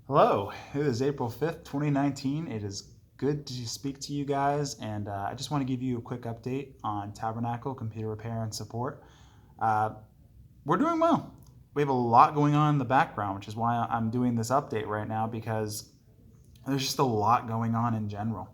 Hello, it is April 5th, 2019. It is good to speak to you guys, and I just want to give you a quick update on Tabernacle computer repair and support. Uh, we're doing well. We have a lot going on in the background, which is why I'm doing this update right now because there's just a lot going on in general.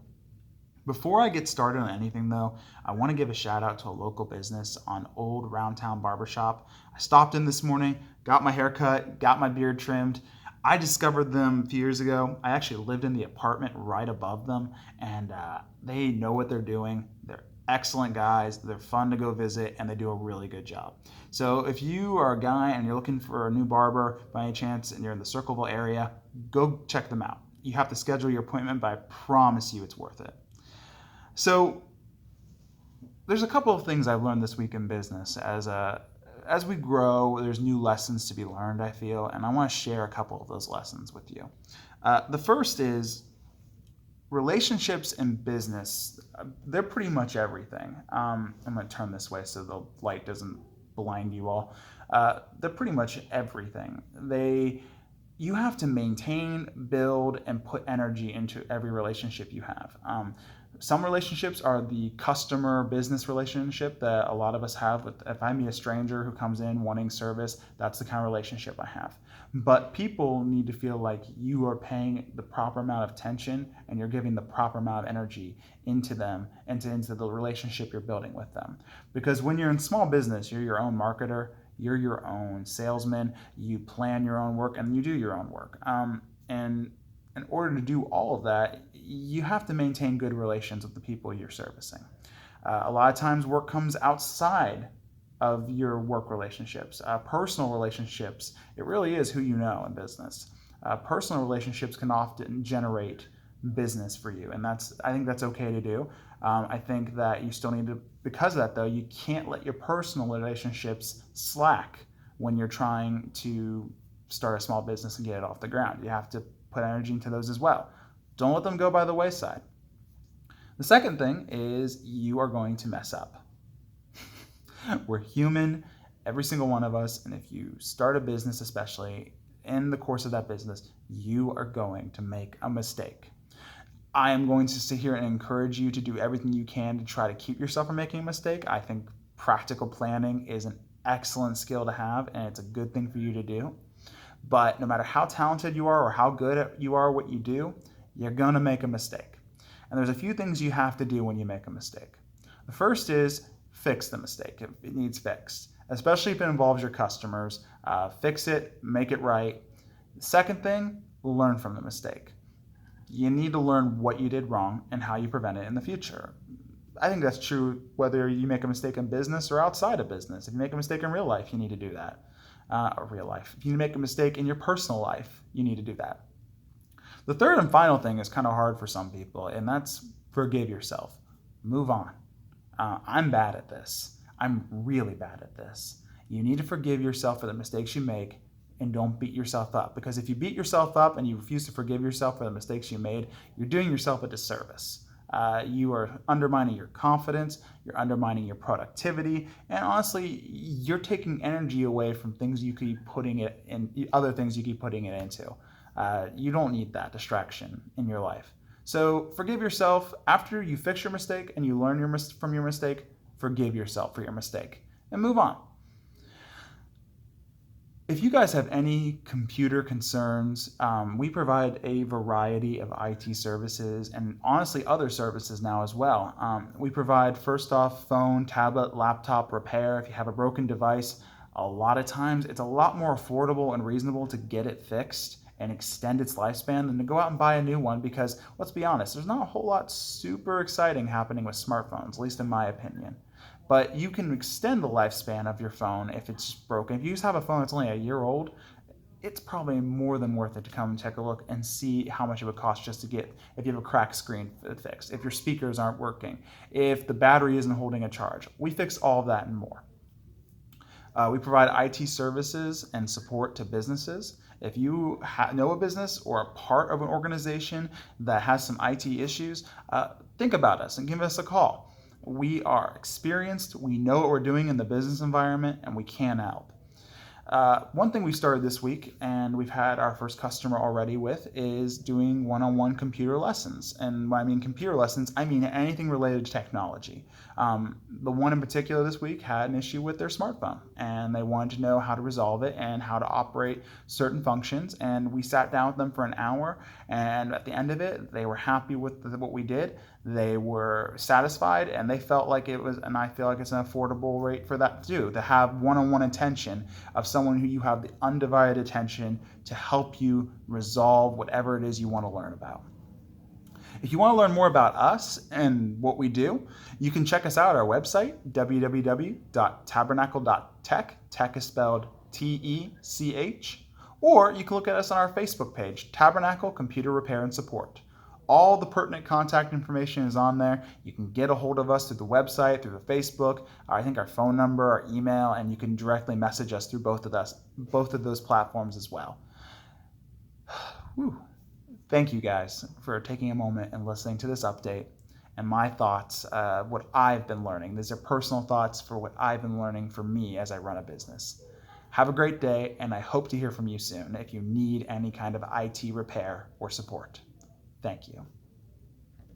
Before I get started on anything, though, I want to give a shout out to a local business on Old Roundtown Barbershop. I stopped in this morning, got my hair cut, got my beard trimmed. I discovered them a few years ago. I actually lived in the apartment right above them, and they know what they're doing. They're excellent guys, they're fun to go visit, and they do a really good job. So if you are a guy and you're looking for a new barber by any chance and you're in the Circleville area, go check them out. You have to schedule your appointment, but I promise you it's worth it. So there's a couple of things I've learned this week in business. As we grow, there's new lessons to be learned, I feel, and I want to share a couple of those lessons with you. The first is relationships in business. They're pretty much everything. I'm going to turn this way so the light doesn't blind you all. They're pretty much everything. You have to maintain, build, and put energy into every relationship you have. Some relationships are the customer business relationship that a lot of us have. If I meet a stranger who comes in wanting service, that's the kind of relationship I have. But people need to feel like you are paying the proper amount of attention and you're giving the proper amount of energy into them and into the relationship you're building with them. Because when you're in small business, you're your own marketer, you're your own salesman, you plan your own work, and you do your own work. And in order to do all of that, you have to maintain good relations with the people you're servicing. A lot of times, work comes outside of your work relationships. Personal relationships, it really is who you know in business. Personal relationships can often generate business for you, and I think that's okay to do. I think that you still need to, because of that though, you can't let your personal relationships slack when you're trying to start a small business and get it off the ground. You have to put energy into those as well. Don't let them go by the wayside. The second thing is you are going to mess up. We're human, every single one of us, and if you start a business, especially in the course of that business, you are going to make a mistake. I am going to sit here and encourage you to do everything you can to try to keep yourself from making a mistake. I think practical planning is an excellent skill to have, and it's a good thing for you to do. But no matter how talented you are or how good you are at what you do, you're going to make a mistake. And there's a few things you have to do when you make a mistake. The first is fix the mistake if it needs fixed, especially if it involves your customers. Fix it, make it right. The second thing, learn from the mistake. You need to learn what you did wrong and how you prevent it in the future. I think that's true whether you make a mistake in business or outside of business. If you make a mistake in real life, you need to do that. Real life. If you make a mistake in your personal life, you need to do that. The third and final thing is kind of hard for some people, and that's forgive yourself. Move on. I'm bad at this. I'm really bad at this. You need to forgive yourself for the mistakes you make and don't beat yourself up. Because if you beat yourself up and you refuse to forgive yourself for the mistakes you made, you're doing yourself a disservice. You are undermining your confidence, you're undermining your productivity, and honestly, you're taking energy away from things you keep putting it in, other things you keep putting it into. You don't need that distraction in your life. So forgive yourself after you fix your mistake and you learn from your mistake. Forgive yourself for your mistake and move on. If you guys have any computer concerns, we provide a variety of IT services and honestly other services now as well. We provide first off phone, tablet, laptop repair. If you have a broken device, a lot of times it's a lot more affordable and reasonable to get it fixed and extend its lifespan than to go out and buy a new one because let's be honest, there's not a whole lot super exciting happening with smartphones, at least in my opinion. But you can extend the lifespan of your phone if it's broken. If you just have a phone that's only a year old, it's probably more than worth it to come and take a look and see how much it would cost just to get, if you have a cracked screen fixed, if your speakers aren't working, if the battery isn't holding a charge. We fix all of that and more. We provide IT services and support to businesses. If you know a business or a part of an organization that has some IT issues, think about us and give us a call. We are experienced, we know what we're doing in the business environment, and we can help. One thing we started this week, and we've had our first customer already with, is doing one-on-one computer lessons. And when I mean computer lessons, I mean anything related to technology. The one in particular this week had an issue with their smartphone, and they wanted to know how to resolve it and how to operate certain functions. And we sat down with them for an hour, and at the end of it, they were happy with what we did. They were satisfied, and they felt like it was, and I feel like it's an affordable rate for that to do, to have one-on-one attention of someone who you have the undivided attention to help you resolve whatever it is you want to learn about. If you want to learn more about us and what we do, you can check us out at our website, www.tabernacle.tech. Tech is spelled T-E-C-H. Or you can look at us on our Facebook page, Tabernacle Computer Repair and Support. All the pertinent contact information is on there. You can get a hold of us through the website, through the Facebook, I think our phone number, our email, and you can directly message us through both of those platforms as well. Whew. Thank you guys for taking a moment and listening to this update and my thoughts, what I've been learning. These are personal thoughts for what I've been learning for me as I run a business. Have a great day, and I hope to hear from you soon if you need any kind of IT repair or support. Thank you.